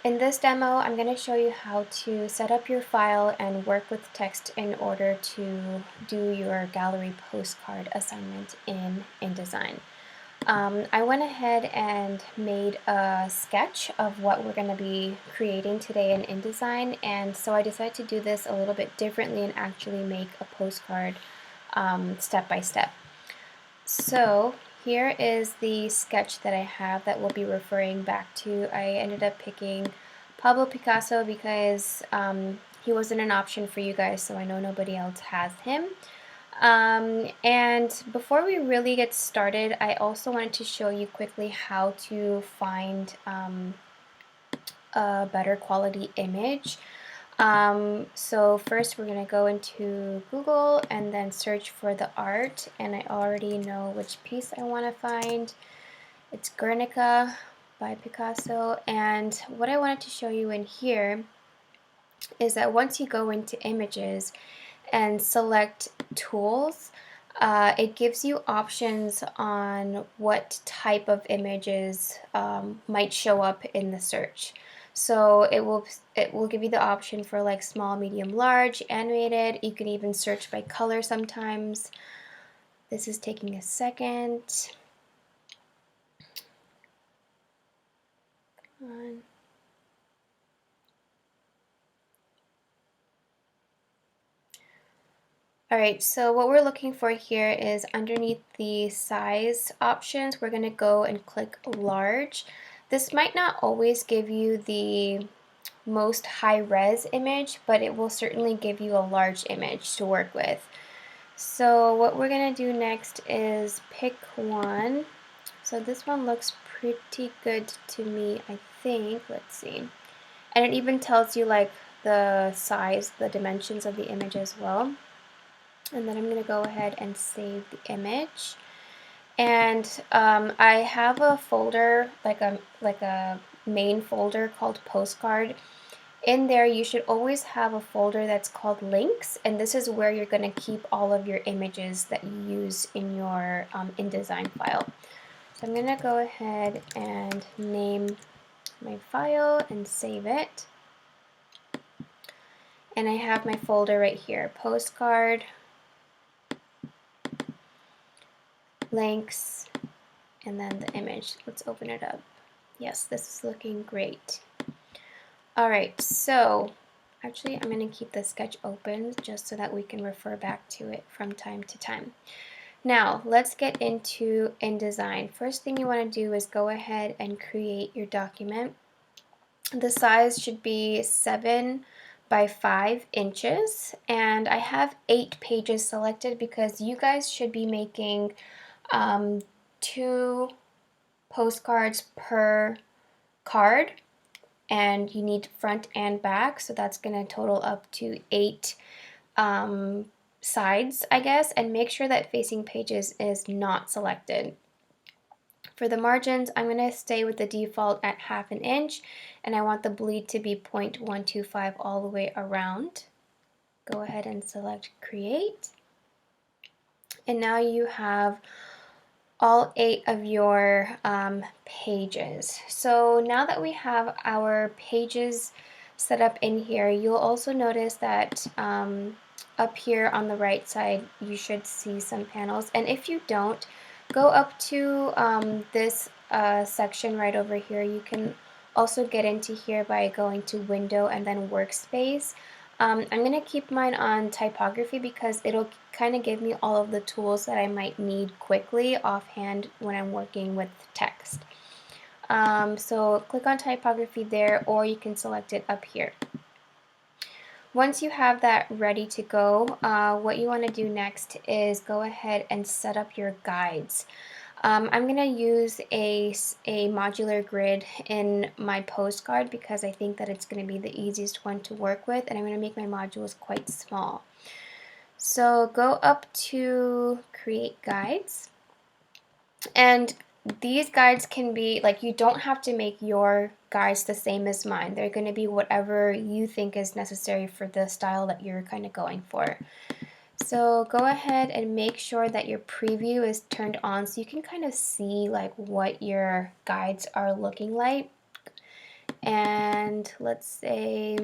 In this demo, I'm going to show you how to set up your file and work with text in order to do your gallery postcard assignment in InDesign. I went ahead and made a sketch of what we're going to be creating today in InDesign, and so I decided to do this a little bit differently and actually make a postcard step by step. So here is the sketch that I have that we'll be referring back to. I ended up picking Pablo Picasso because he wasn't an option for you guys, so I know nobody else has him. And before we really get started, I also wanted to show you quickly how to find a better quality image. So first we're going to go into Google and then search for the art, and I already know which piece I want to find. It's Guernica by Picasso, and what I wanted to show you in here is that once you go into images and select tools, it gives you options on what type of images might show up in the search. So it will give you the option for like small, medium, large, animated. You can even search by color sometimes. This is taking a second. Come on. Alright, so what we're looking for here is underneath the size options, we're going to go and click large. This might not always give you the most high-res image, but it will certainly give you a large image to work with. So what we're going to do next is pick one. So this one looks pretty good to me, I think. Let's see. And it even tells you like the size, the dimensions of the image as well. And then I'm going to go ahead and save the image. And I have a folder, like a main folder called postcard. In there you should always have a folder that's called links, and this is where you're going to keep all of your images that you use in your InDesign file. So I'm going to go ahead and name my file and save it. And I have my folder right here, postcard, links, and then the image. Let's open it up. Yes, this is looking great. Alright, so actually I'm going to keep the sketch open just so that we can refer back to it from time to time. Now let's get into InDesign. First thing you want to do is go ahead and create your document. The size should be 7 by 5 inches, and I have 8 pages selected because you guys should be making 2 postcards per card, and you need front and back, so that's going to total up to 8 sides, I guess, and make sure that facing pages is not selected. For the margins, I'm going to stay with the default at 1/2 inch, and I want the bleed to be 0.125 all the way around. Go ahead and select create, and now you have all 8 of your pages. So now that we have our pages set up in here, you'll also notice that up here on the right side you should see some panels, and if you don't, go up to this section right over here. You can also get into here by going to window and then workspace. I'm going to keep mine on typography because it'll kind of give me all of the tools that I might need quickly offhand when I'm working with text. So click on typography there, or you can select it up here. Once you have that ready to go, what you want to do next is go ahead and set up your guides. I'm going to use a modular grid in my postcard because I think that it's going to be the easiest one to work with, and I'm going to make my modules quite small. So go up to create guides, and these guides can be, like, you don't have to make your guides the same as mine. They're going to be whatever you think is necessary for the style that you're kind of going for. So go ahead and make sure that your preview is turned on so you can kind of see like what your guides are looking like. and let's say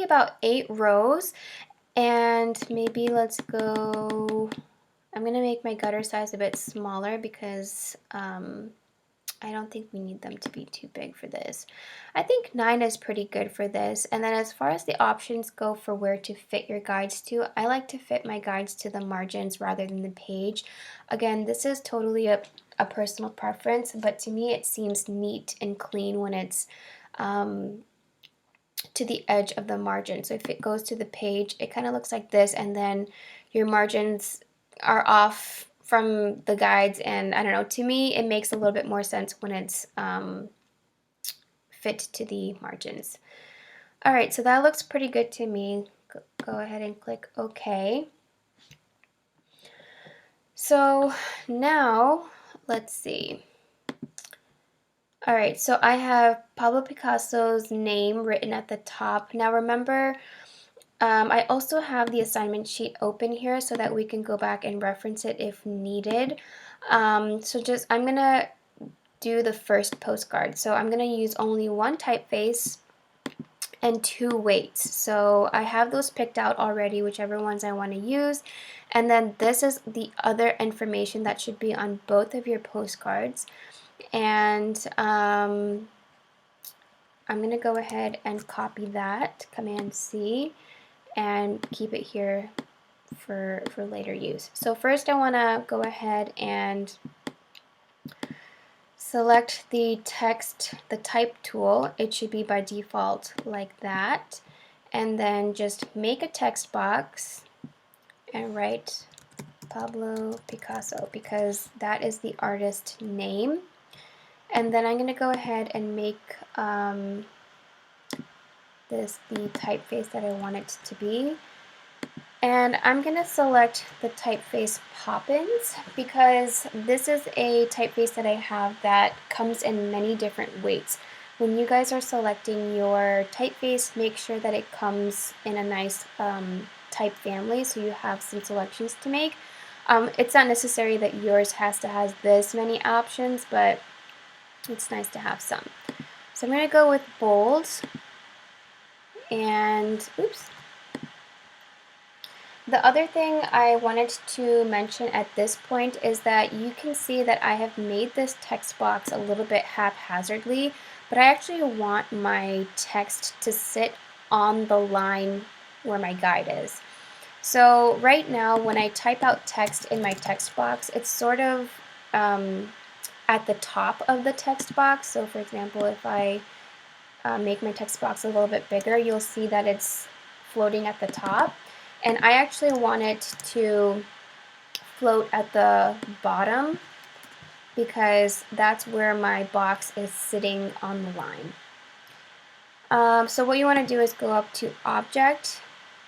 about 8 rows, and maybe let's go, I'm going to make my gutter size a bit smaller because I don't think we need them to be too big for this. I think 9 is pretty good for this. And then as far as the options go for where to fit your guides to, I like to fit my guides to the margins rather than the page. Again, this is totally a personal preference, but to me it seems neat and clean when it's to the edge of the margin. So if it goes to the page, it kind of looks like this, and then your margins are off from the guides, and I don't know, to me it makes a little bit more sense when it's fit to the margins. Alright, so that looks pretty good to me. Go ahead and click OK. So now, let's see. Alright, so I have Pablo Picasso's name written at the top. Now remember, I also have the assignment sheet open here so that we can go back and reference it if needed. I'm going to do the first postcard. So I'm going to use only one typeface and 2 weights. So I have those picked out already, whichever ones I want to use. And then this is the other information that should be on both of your postcards. And I'm going to go ahead and copy that, Command C, and keep it here for later use. So first I want to go ahead and select the text, the type tool. It should be by default like that. And then just make a text box and write Pablo Picasso because that is the artist name. And then I'm going to go ahead and make this the typeface that I want it to be. And I'm going to select the typeface Poppins because this is a typeface that I have that comes in many different weights. When you guys are selecting your typeface, make sure that it comes in a nice type family so you have some selections to make. It's not necessary that yours has to have this many options, but it's nice to have some. So I'm going to go with bold and, oops. The other thing I wanted to mention at this point is that you can see that I have made this text box a little bit haphazardly, but I actually want my text to sit on the line where my guide is. So right now when I type out text in my text box, it's sort of at the top of the text box. So for example, if I make my text box a little bit bigger, you'll see that it's floating at the top. And I actually want it to float at the bottom because that's where my box is sitting on the line. So what you want to do is go up to Object,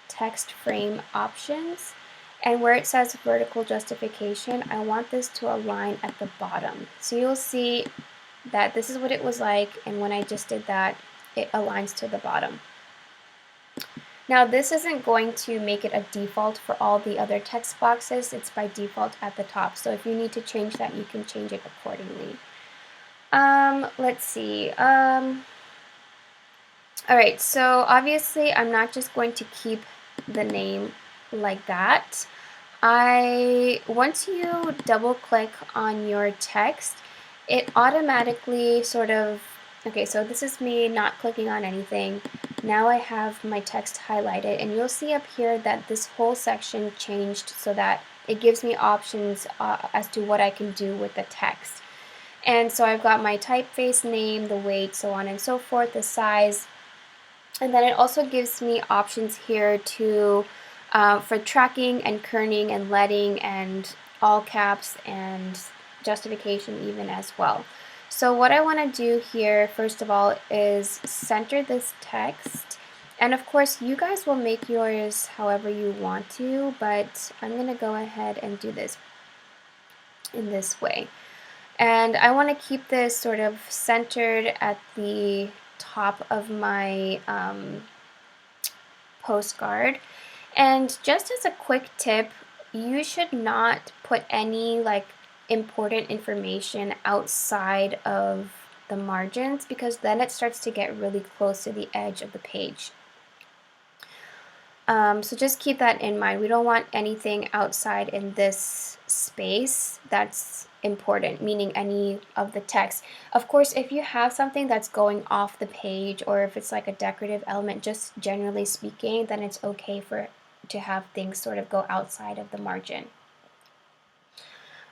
Text Frame Options, and where it says Vertical Justification, I want this to align at the bottom. So you'll see that this is what it was like, and when I just did that, it aligns to the bottom. Now this isn't going to make it a default for all the other text boxes, it's by default at the top, so if you need to change that, you can change it accordingly. Let's see, alright, so obviously I'm not just going to keep the name like that. Once you double click on your text, it automatically sort of, okay, so this is me not clicking on anything. Now I have my text highlighted, and you'll see up here that this whole section changed so that it gives me options as to what I can do with the text. And so I've got my typeface name, the weight, so on and so forth, the size, and then it also gives me options here to for tracking and kerning and leading and all caps and justification even as well. So what I want to do here, first of all, is center this text. And of course, you guys will make yours however you want to, but I'm going to go ahead and do this in this way. And I want to keep this sort of centered at the top of my postcard. And just as a quick tip, you should not put any like important information outside of the margins, because then it starts to get really close to the edge of the page. So just keep that in mind. We don't want anything outside in this space that's important, meaning any of the text. Of course, if you have something that's going off the page, or if it's like a decorative element, just generally speaking, then it's okay to have things sort of go outside of the margin.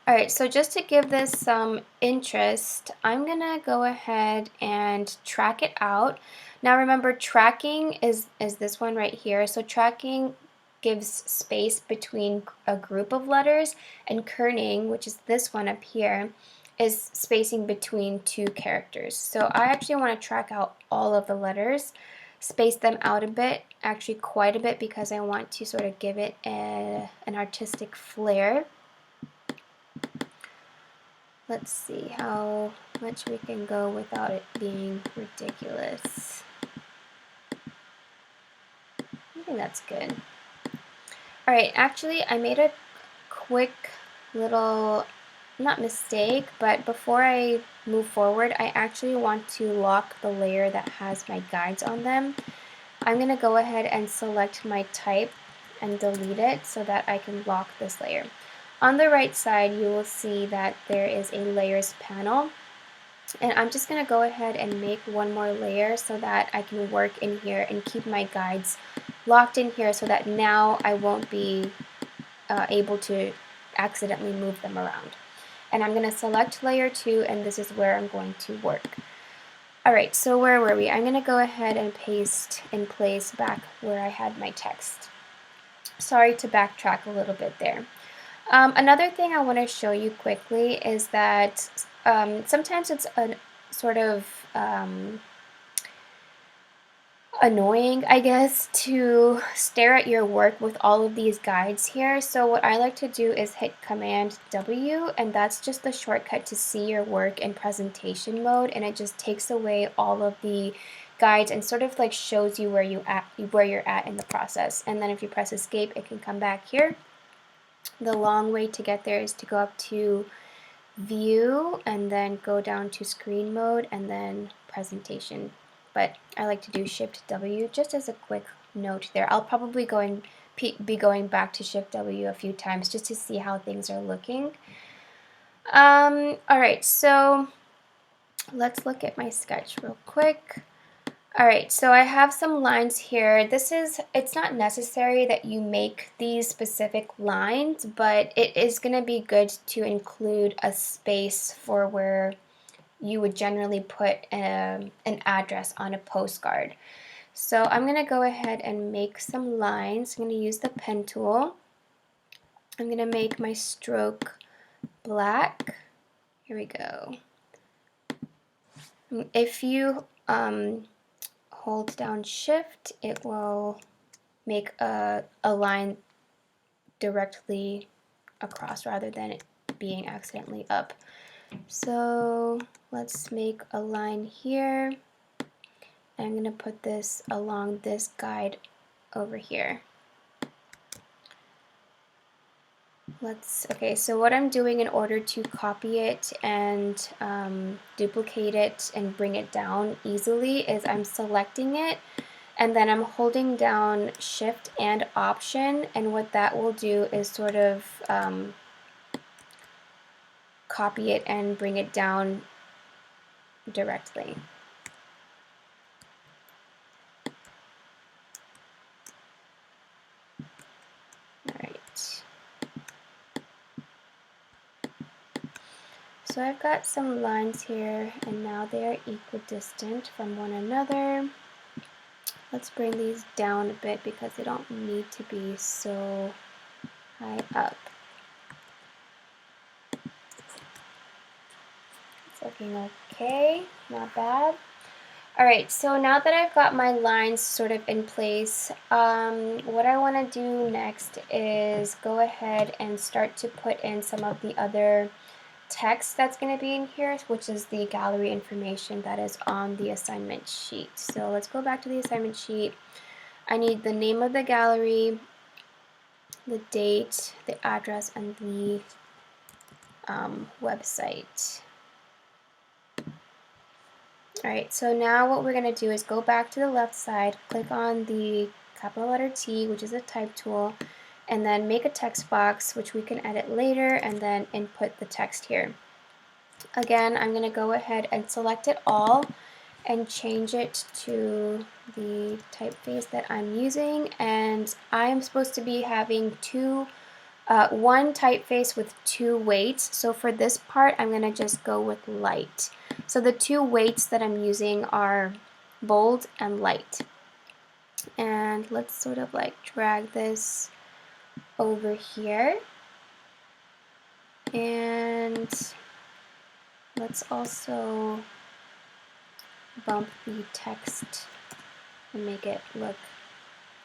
Alright, so just to give this some interest, I'm gonna go ahead and track it out. Now remember, tracking is this one right here. So tracking gives space between a group of letters, and kerning, which is this one up here, is spacing between two characters. So I actually want to track out all of the letters, space them out a bit, actually quite a bit, because I want to sort of give it an artistic flair. Let's see how much we can go without it being ridiculous. I think that's good. Alright, actually I made a quick little, not mistake, but before I move forward, I actually want to lock the layer that has my guides on them. I'm going to go ahead and select my type and delete it so that I can lock this layer. On the right side, you will see that there is a layers panel, and I'm just going to go ahead and make one more layer so that I can work in here and keep my guides locked in here, so that now I won't be able to accidentally move them around. And I'm going to select layer 2, and this is where I'm going to work. Alright, so where were we? I'm going to go ahead and paste in place back where I had my text. Sorry to backtrack a little bit there. Another thing I want to show you quickly is that sometimes it's a sort of annoying, I guess, to stare at your work with all of these guides here. So what I like to do is hit Command W, and that's just the shortcut to see your work in presentation mode, and it just takes away all of the guides and sort of like shows you where you're at in the process. And then if you press escape, it can come back here. The long way to get there is to go up to View and then go down to Screen Mode and then Presentation. But I like to do Shift W just as a quick note there. I'll probably be going back to Shift W a few times just to see how things are looking. Alright, so let's look at my sketch real quick. Alright, so I have some lines here. It's not necessary that you make these specific lines, but it is going to be good to include a space for where you would generally put an address on a postcard. So I'm going to go ahead and make some lines. I'm going to use the pen tool. I'm going to make my stroke black. Here we go. If you hold down Shift, it will make a line directly across rather than it being accidentally up. So let's make a line here. I'm going to put this along this guide over here. Okay, so what I'm doing in order to copy it and duplicate it and bring it down easily is I'm selecting it, and then I'm holding down Shift and Option, and what that will do is sort of copy it and bring it down directly. Alright. So I've got some lines here, and now they are equidistant from one another. Let's bring these down a bit because they don't need to be so high up. It's looking okay, not bad. Alright, so now that I've got my lines sort of in place, what I want to do next is go ahead and start to put in some of the other text that's going to be in here, which is the gallery information that is on the assignment sheet. So let's go back to the assignment sheet. I need the name of the gallery, the date, the address, and the website. Alright, so now what we're going to do is go back to the left side, click on the capital letter T, which is a type tool, and then make a text box, which we can edit later, and then input the text here. Again, I'm going to go ahead and select it all and change it to the typeface that I'm using, and I'm supposed to be having one typeface with 2 weights. So for this part, I'm going to just go with light. So the 2 weights that I'm using are bold and light. And let's sort of like drag this over here. And let's also bump the text and make it look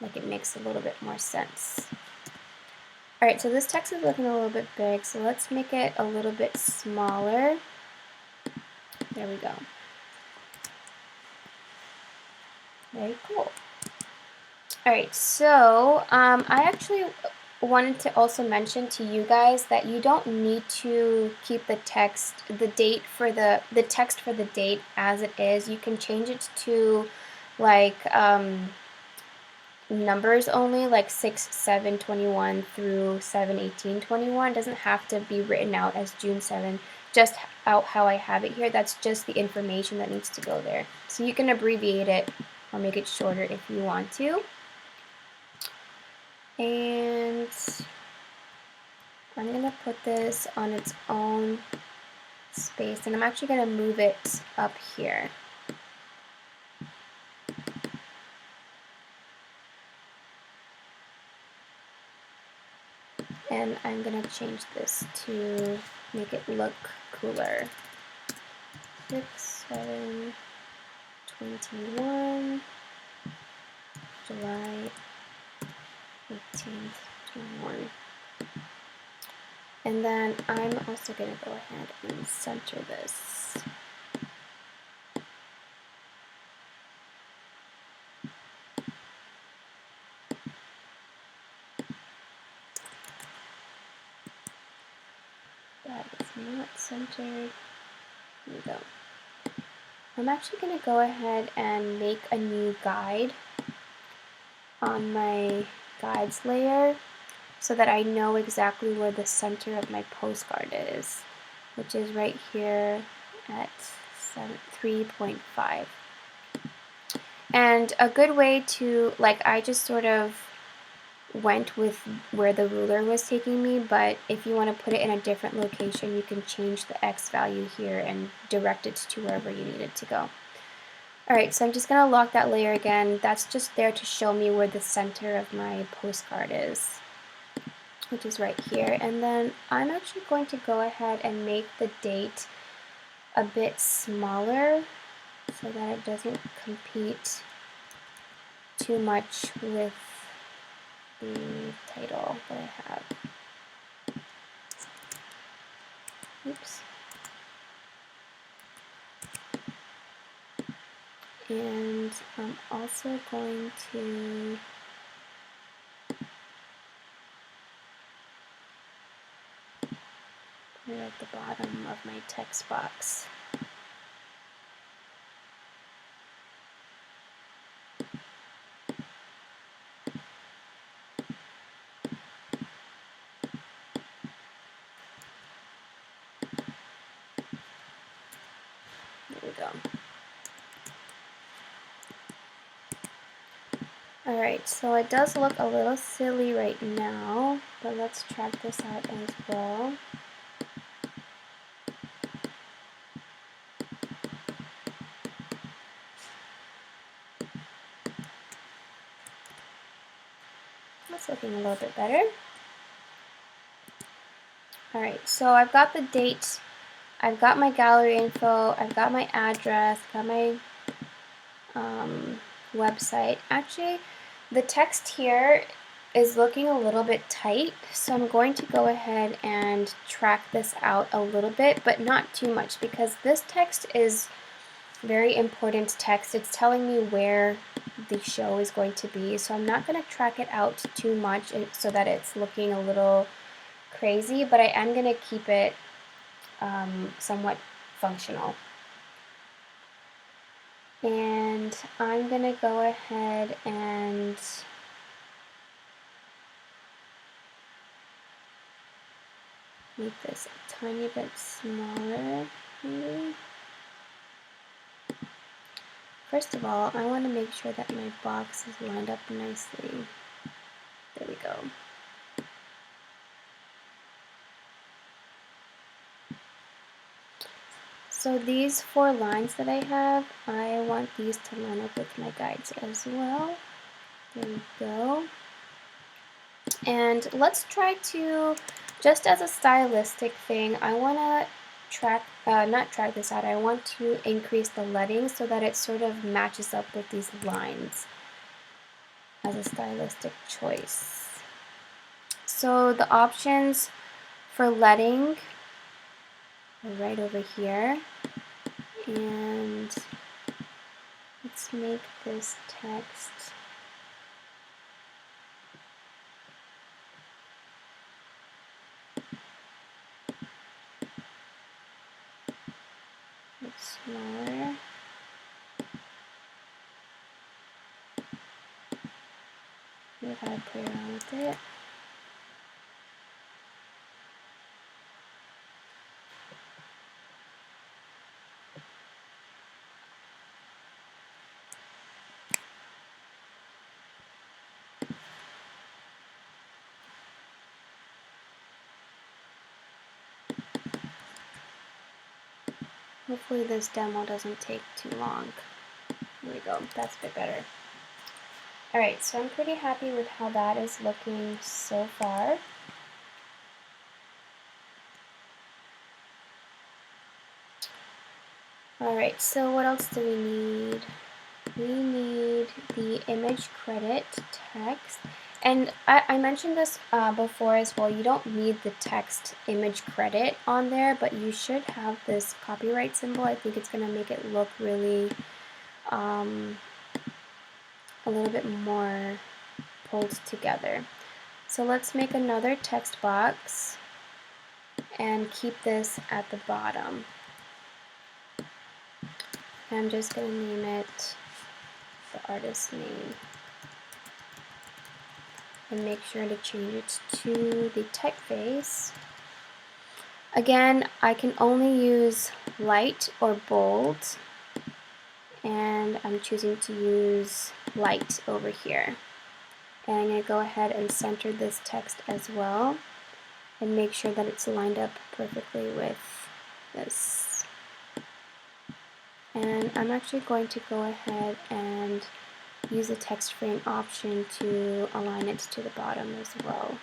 like it makes a little bit more sense. Alright, so this text is looking a little bit big, so let's make it a little bit smaller. There we go. Very cool. Alright, so I actually wanted to also mention to you guys that you don't need to keep the text, the text for the date as it is. You can change it to like numbers only, like 6/7/21 through 7/18/21. It doesn't have to be written out as June 7, just out how I have it here. That's just the information that needs to go there. So you can abbreviate it or make it shorter if you want to. And I'm going to put this on its own space, and I'm actually going to move it up here. And I'm going to change this to make it look cooler. 6/7/21, July 18th, 21. And then I'm also going to go ahead and center this. That is not centered. Here we go. I'm actually going to go ahead and make a new guide on my guides layer so that I know exactly where the center of my postcard is, which is right here at 3.5. And a good way to, like, I just sort of went with where the ruler was taking me, but if you want to put it in a different location, you can change the X value here and direct it to wherever you need it to go. Alright, so I'm just going to lock that layer again. That's just there to show me where the center of my postcard is, which is right here. And then I'm actually going to go ahead and make the date a bit smaller so that it doesn't compete too much with the title that I have. Oops. And I'm also going to put it at the bottom of my text box. There we go. Alright, so it does look a little silly right now, but let's track this out as well. That's looking a little bit better. Alright, so I've got the date, I've got my gallery info, I've got my address, got my website. Actually, the text here is looking a little bit tight, so I'm going to go ahead and track this out a little bit, but not too much, because this text is very important text. It's telling me where the show is going to be, so I'm not going to track it out too much so that it's looking a little crazy, but I am going to keep it somewhat functional. And I'm gonna go ahead and make this a tiny bit smaller, maybe. First of all, I want to make sure that my box is lined up nicely. There we go. So these 4 lines that I have, I want these to line up with my guides as well. There we go. And let's try to, just as a stylistic thing, I want to not track this out, I want to increase the leading so that it sort of matches up with these lines as a stylistic choice. So the options for leading are right over here, and let's make this text a bit smaller. We gotta play around with it. Hopefully this demo doesn't take too long. Here we go, that's a bit better. Alright, so I'm pretty happy with how that is looking so far. Alright, so what else do we need? We need the image credit text. And I mentioned this before as well, you don't need the text image credit on there, but you should have this copyright symbol. I think it's going to make it look really a little bit more pulled together. So let's make another text box and keep this at the bottom. I'm just going to name it the artist's name. And make sure to change it to the typeface. Again, I can only use light or bold, and I'm choosing to use light over here. And I'm going to go ahead and center this text as well, and make sure that it's lined up perfectly with this. And I'm actually going to go ahead and use the text frame option to align it to the bottom as well.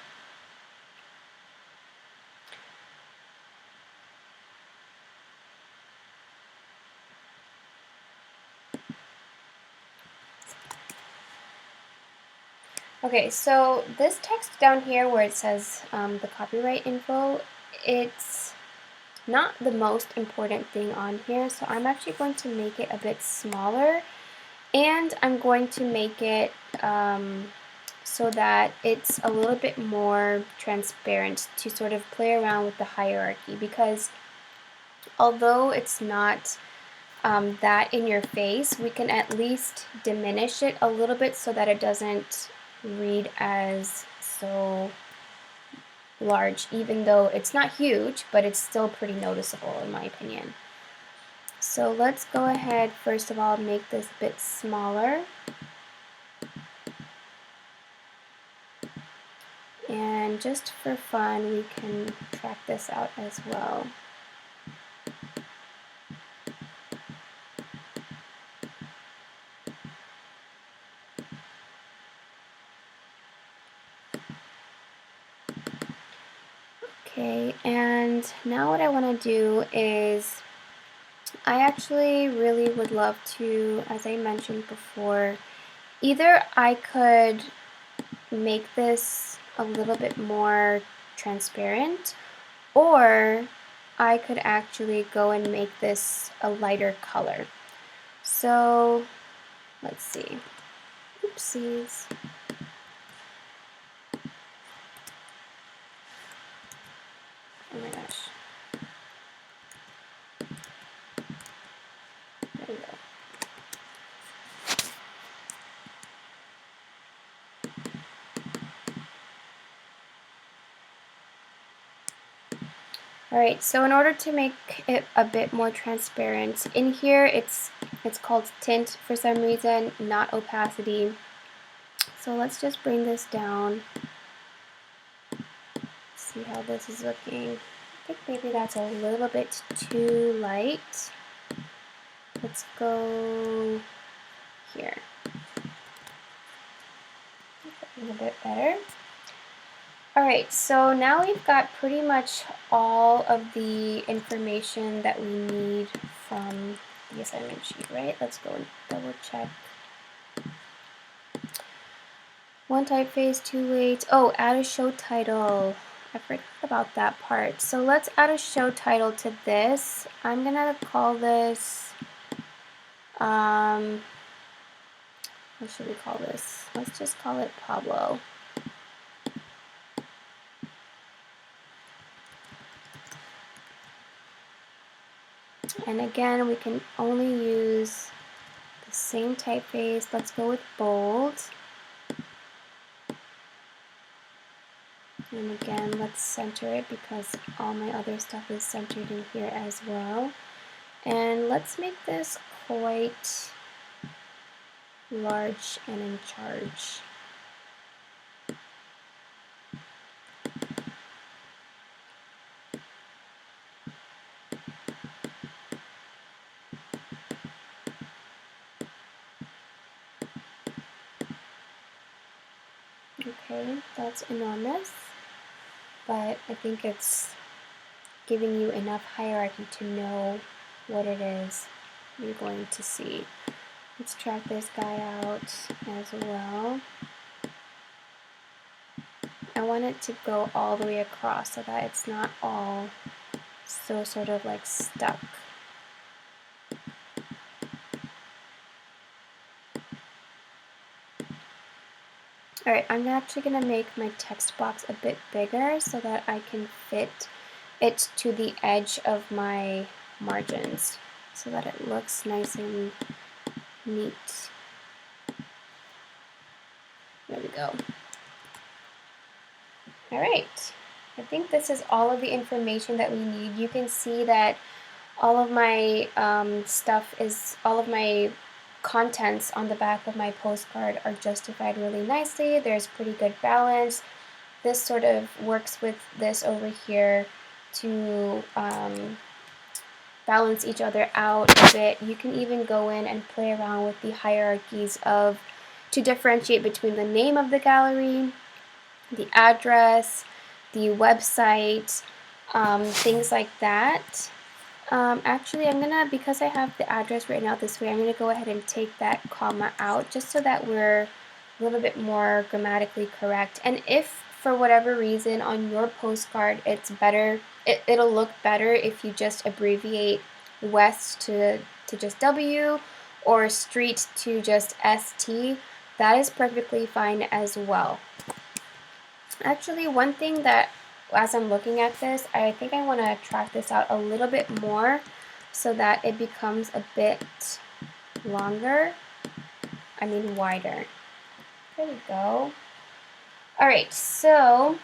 Okay, so this text down here where it says the copyright info, it's not the most important thing on here, so I'm actually going to make it a bit smaller, and I'm going to make it so that it's a little bit more transparent to sort of play around with the hierarchy, because although it's not that in your face, we can at least diminish it a little bit so that it doesn't read as so large, even though it's not huge, but it's still pretty noticeable in my opinion. So let's go ahead, first of all, make this a bit smaller. And just for fun, we can track this out as well. Okay, and now what I want to do is, I actually really would love to, as I mentioned before, either I could make this a little bit more transparent, or I could actually go and make this a lighter color. So let's see. Oopsies. Oh my gosh. There we go. Alright, so in order to make it a bit more transparent, in here it's called tint for some reason, not opacity. So let's just bring this down. See how this is looking. I think maybe that's a little bit too light. Let's go here. A little bit better. Alright, so now we've got pretty much all of the information that we need from the assignment sheet, right? Let's go and double check. One typeface, two weights. Oh, add a show title. I forgot about that part. So let's add a show title to this. I'm gonna call this, what should we call this? Let's just call it Pablo. And again, we can only use the same typeface. Let's go with bold. And again, let's center it because all my other stuff is centered in here as well. And let's make this quite large and in charge. Okay, that's enormous, but I think it's giving you enough hierarchy to know what it is you're going to see. Let's track this guy out as well. I want it to go all the way across so that it's not all so sort of like stuck. Alright, I'm actually going to make my text box a bit bigger so that I can fit it to the edge of my margins so that it looks nice and neat. There we go. Alright, I think this is all of the information that we need. You can see that all of my all of my contents on the back of my postcard are justified really nicely. There's pretty good balance. This sort of works with this over here to balance each other out a bit. You can even go in and play around with the hierarchies to differentiate between the name of the gallery, the address, the website, things like that. Actually, because I have the address written out this way, I'm gonna go ahead and take that comma out just so that we're a little bit more grammatically correct. And if for whatever reason on your postcard it's better, it'll look better if you just abbreviate west to just W or street to just ST. That is perfectly fine as well. Actually, one thing that as I'm looking at this, I think I want to track this out a little bit more so that it becomes a bit longer, wider. There we go. Alright, so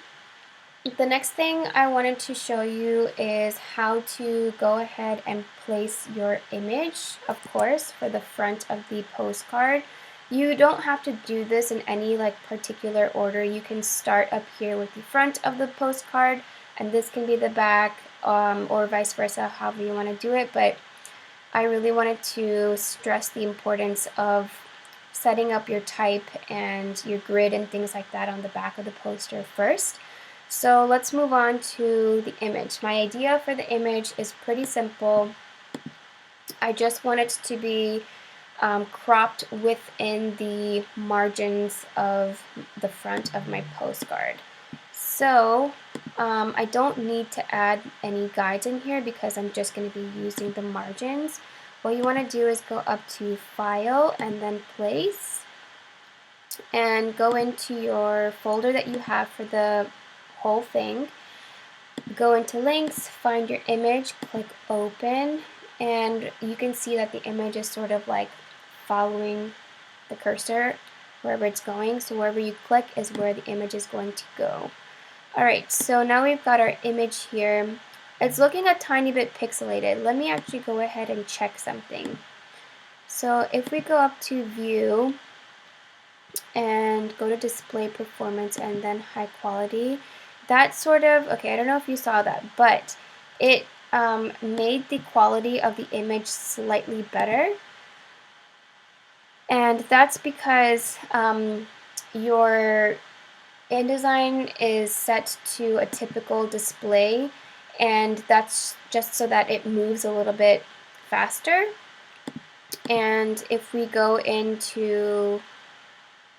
the next thing I wanted to show you is how to go ahead and place your image, of course, for the front of the postcard. You don't have to do this in any particular order. You can start up here with the front of the postcard, and this can be the back, or vice versa, however you want to do it. But I really wanted to stress the importance of setting up your type and your grid and things like that on the back of the poster first. So let's move on to the image. My idea for the image is pretty simple. I just want it to be cropped within the margins of the front of my postcard. So I don't need to add any guides in here because I'm just going to be using the margins. What you want to do is go up to File and then Place, and go into your folder that you have for the whole thing. Go into Links, find your image, click Open, and you can see that the image is sort of following the cursor wherever it's going. So wherever you click is where the image is going to go. Alright, so now we've got our image here. it's looking a tiny bit pixelated. Let me actually go ahead and check something. So if we go up to view and go to display performance and then high quality, that sort of, okay, I don't know if you saw that, but it made the quality of the image slightly better. And that's because your InDesign is set to a typical display, and that's just so that it moves a little bit faster. And if we go into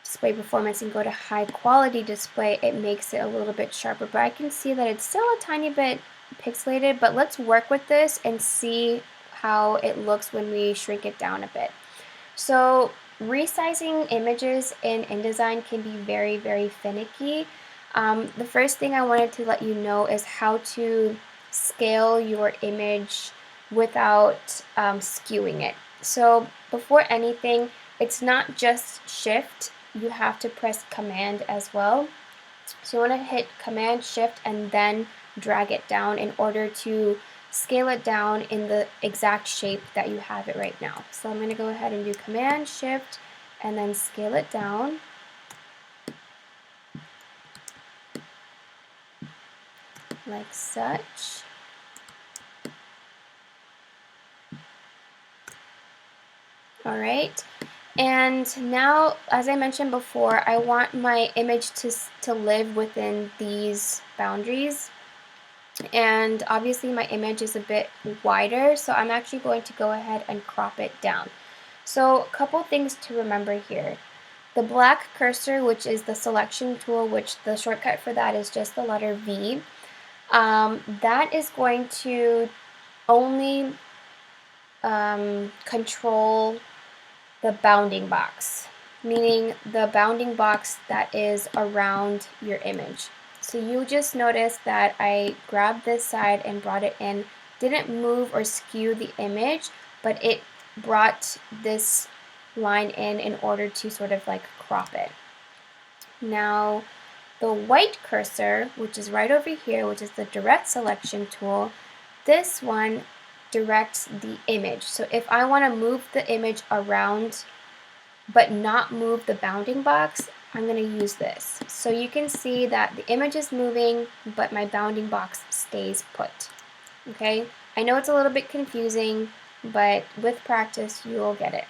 display performance and go to high quality display, it makes it a little bit sharper, but I can see that it's still a tiny bit pixelated. But let's work with this and see how it looks when we shrink it down a bit. So resizing images in InDesign can be very, very finicky. The first thing I wanted to let you know is how to scale your image without skewing it. So before anything, it's not just Shift, you have to press Command as well. So you want to hit Command Shift and then drag it down in order to scale it down in the exact shape that you have it right now. So I'm going to go ahead and do Command Shift and then scale it down. Like such. All right. And now, as I mentioned before, I want my image to live within these boundaries. And obviously my image is a bit wider, so I'm actually going to go ahead and crop it down. So a couple things to remember here. The black cursor, which is the selection tool, which the shortcut for that is just the letter V, that is going to only control the bounding box, meaning the bounding box that is around your image. So you just notice that I grabbed this side and brought it in, didn't move or skew the image, but it brought this line in order to sort of like crop it. Now, the white cursor, which is right over here, which is the direct selection tool, this one directs the image. So if I want to move the image around but not move the bounding box, I'm going to use this. So you can see that the image is moving, but my bounding box stays put. Okay? I know it's a little bit confusing, but with practice, you will get it.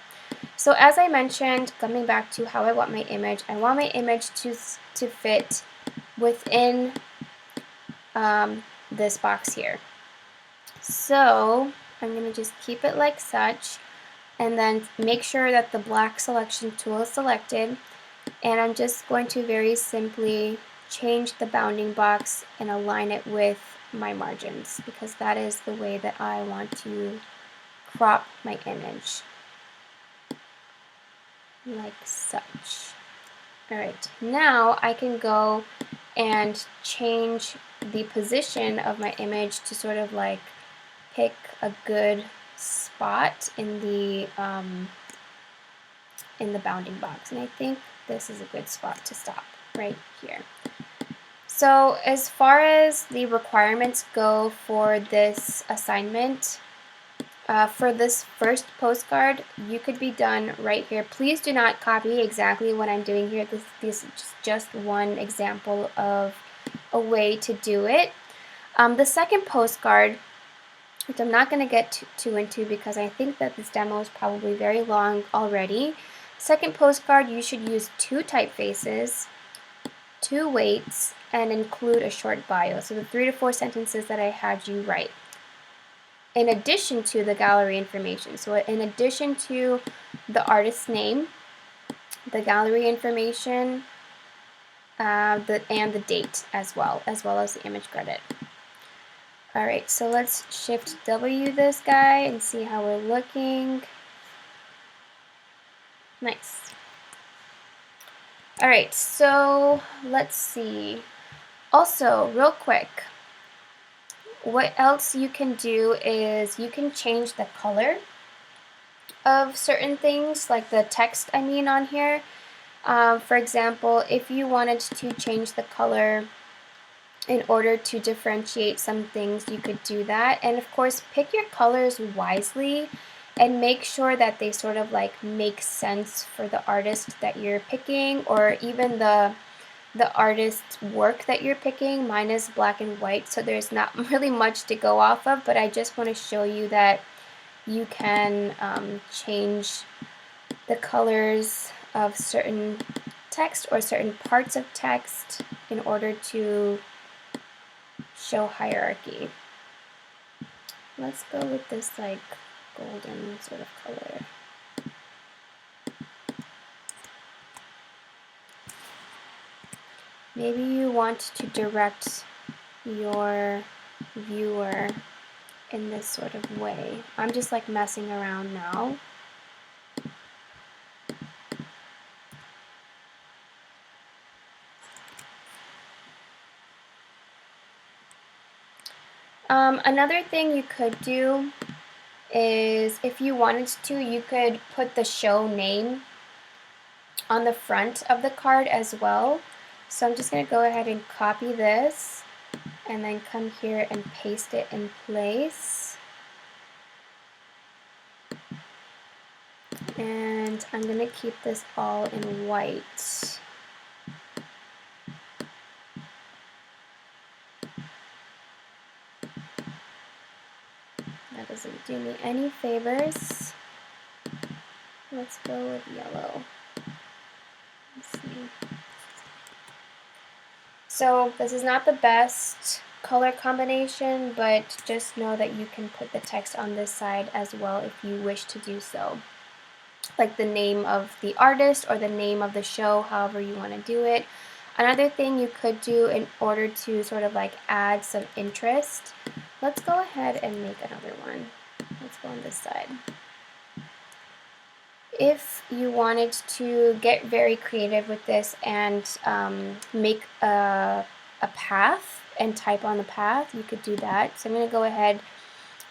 So as I mentioned, coming back to how I want my image, I want my image to fit within this box here. So I'm going to just keep it like such, and then make sure that the black selection tool is selected, and I'm just going to very simply change the bounding box and align it with my margins, because that is the way that I want to crop my image, like such. Alright, now I can go and change the position of my image to sort of like pick a good spot in the bounding box, and I think this is a good spot to stop right here. So as far as the requirements go for this assignment, for this first postcard, you could be done right here. Please do not copy exactly what I'm doing here. This is just one example of a way to do it. The second postcard, which I'm not going to get too into because I think that this demo is probably very long already. Second postcard, you should use 2 typefaces, 2 weights, and include a short bio. So the 3 to 4 sentences that I had you write, in addition to the gallery information. So in addition to the artist's name, the gallery information, and the date as well as the image credit. Alright, so let's Shift W this guy and see how we're looking. Nice. Alright, so let's see. Also, real quick, what else you can do is you can change the color of certain things, like the text I mean on here. For example, if you wanted to change the color in order to differentiate some things, you could do that. And of course, pick your colors wisely and make sure that they sort of like make sense for the artist that you're picking, or even the artist's work that you're picking. Mine is black and white, so there's not really much to go off of, but I just want to show you that you can change the colors of certain text or certain parts of text in order to show hierarchy. Let's go with this like golden sort of color. Maybe you want to direct your viewer in this sort of way. I'm just like messing around now. Another thing you could do is, if you wanted to, you could put the show name on the front of the card as well. So I'm just going to go ahead and copy this and then come here and paste it in place. And I'm going to keep this all in white. That doesn't do me any favors. Let's go with yellow. Let's see. So this is not the best color combination, but just know that you can put the text on this side as well if you wish to do so. Like the name of the artist or the name of the show, however you want to do it. Another thing you could do in order to sort of like add some interest, let's go ahead and make another one. Let's go on this side. If you wanted to get very creative with this and make a path and type on the path, you could do that. So I'm going to go ahead,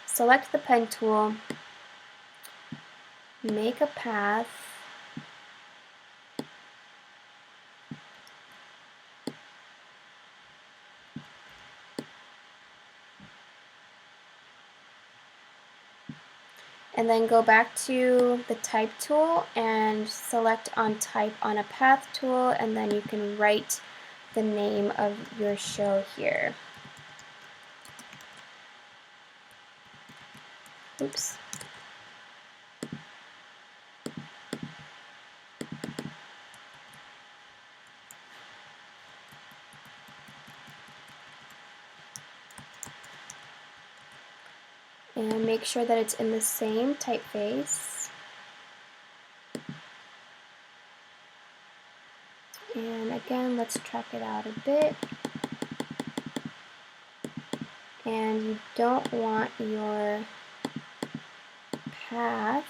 select the pen tool, make a path, and then go back to the type tool and select on type on a path tool, and then you can write the name of your show here. Oops. And make sure that it's in the same typeface. And again, let's track it out a bit. And you don't want your path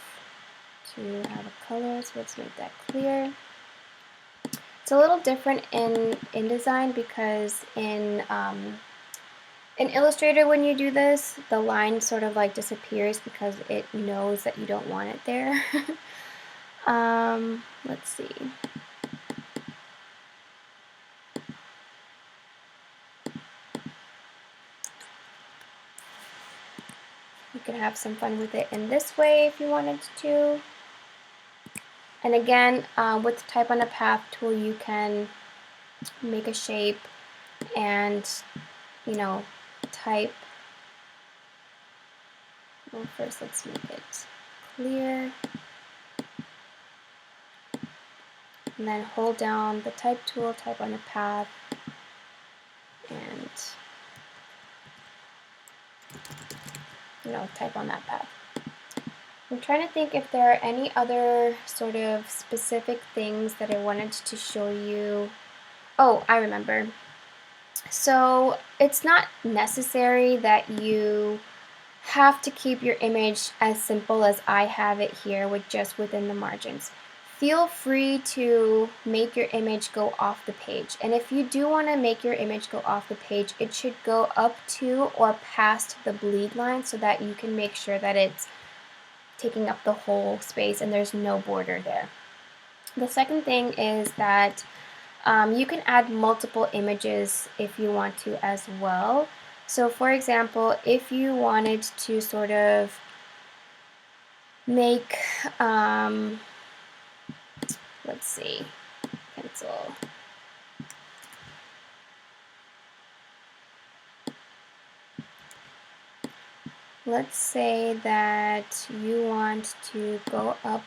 to have a color, so let's make that clear. It's a little different in InDesign because in Illustrator, when you do this, the line sort of like disappears because it knows that you don't want it there. Let's see. You can have some fun with it in this way if you wanted to. And again, with type on a path tool, you can make a shape and, you know, type. Well, first let's make it clear. And then hold down the type tool, type on a path, and, you know, type on that path. I'm trying to think if there are any other sort of specific things that I wanted to show you. Oh, I remember. So it's not necessary that you have to keep your image as simple as I have it here, with just within the margins. Feel free to make your image go off the page. And if you do want to make your image go off the page, it should go up to or past the bleed line so that you can make sure that it's taking up the whole space and there's no border there. The second thing is that You can add multiple images if you want to as well. So for example, if you wanted to sort of make, let's see, pencil. Let's say that you want to go up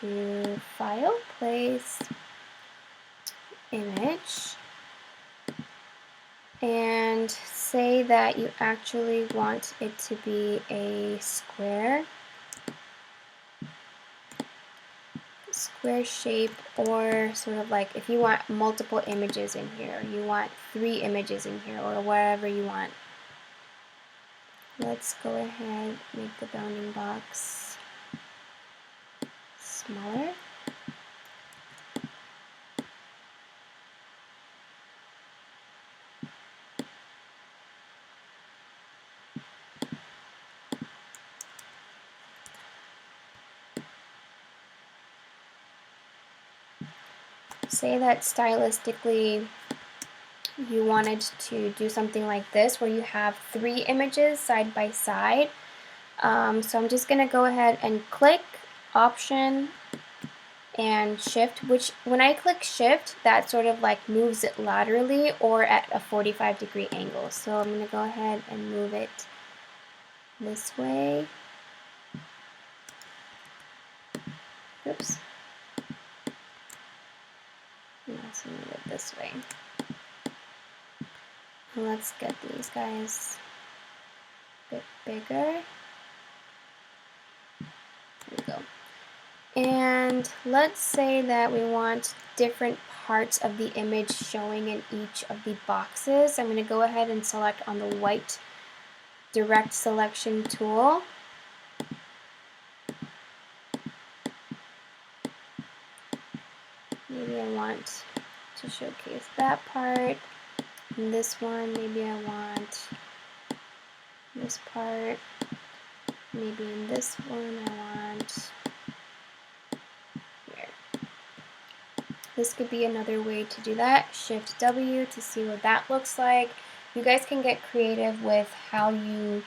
to File, Place, Image, and say that you actually want it to be a square shape, or sort of like if you want multiple images in here, or you want 3 images in here, or whatever you want. Let's go ahead, make the bounding box smaller. Say that stylistically you wanted to do something like this where you have 3 images side by side. So I'm just going to go ahead and click Option and Shift, which when I click Shift, that sort of like moves it laterally or at a 45-degree angle. So I'm going to go ahead and move it this way. Oops. Let's move it this way. Let's get these guys a bit bigger. There we go. And let's say that we want different parts of the image showing in each of the boxes. I'm going to go ahead and select on the white direct selection tool. Maybe I want to showcase that part. And this one, maybe I want this part. Maybe in this one I want here. This could be another way to do that. Shift W to see what that looks like. You guys can get creative with how you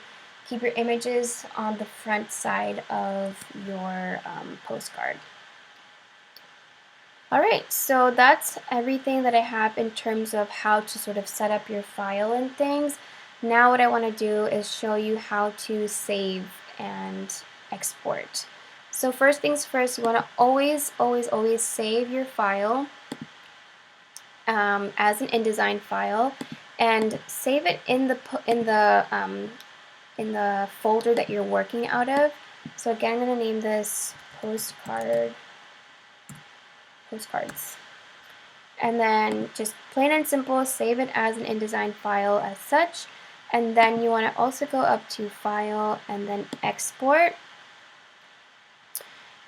keep your images on the front side of your postcard. Alright, so that's everything that I have in terms of how to sort of set up your file and things. Now what I want to do is show you how to save and export. So first things first, you want to always save your file as an InDesign file, and save it in the folder that you're working out of. So again, I'm going to name this postcards. And then just plain and simple, save it as an InDesign file as such. And then you want to also go up to File and then Export.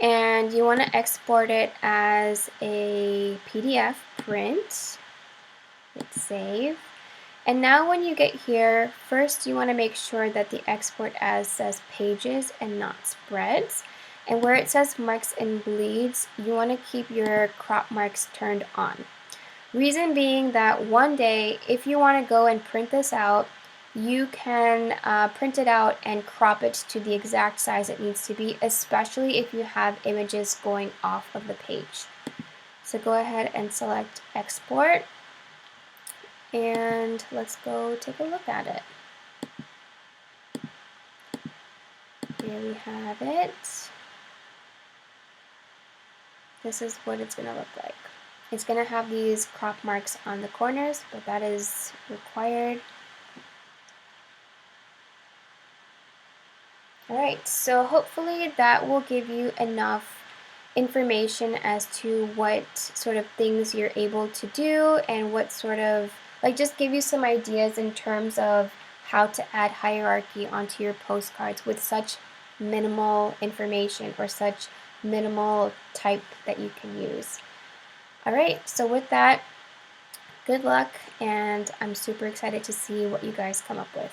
And you want to export it as a PDF print. Hit Save. And now when you get here, first you want to make sure that the Export As says Pages and not Spreads. And where it says Marks and Bleeds, you want to keep your crop marks turned on. Reason being that one day, if you want to go and print this out, you can print it out and crop it to the exact size it needs to be, especially if you have images going off of the page. So go ahead and select Export, and let's go take a look at it. Here we have it. This is what it's going to look like. It's going to have these crop marks on the corners, but that is required. Alright, so hopefully that will give you enough information as to what sort of things you're able to do and what sort of, like, just give you some ideas in terms of how to add hierarchy onto your postcards with such minimal information or such minimal type that you can use. Alright, so with that, good luck, and I'm super excited to see what you guys come up with.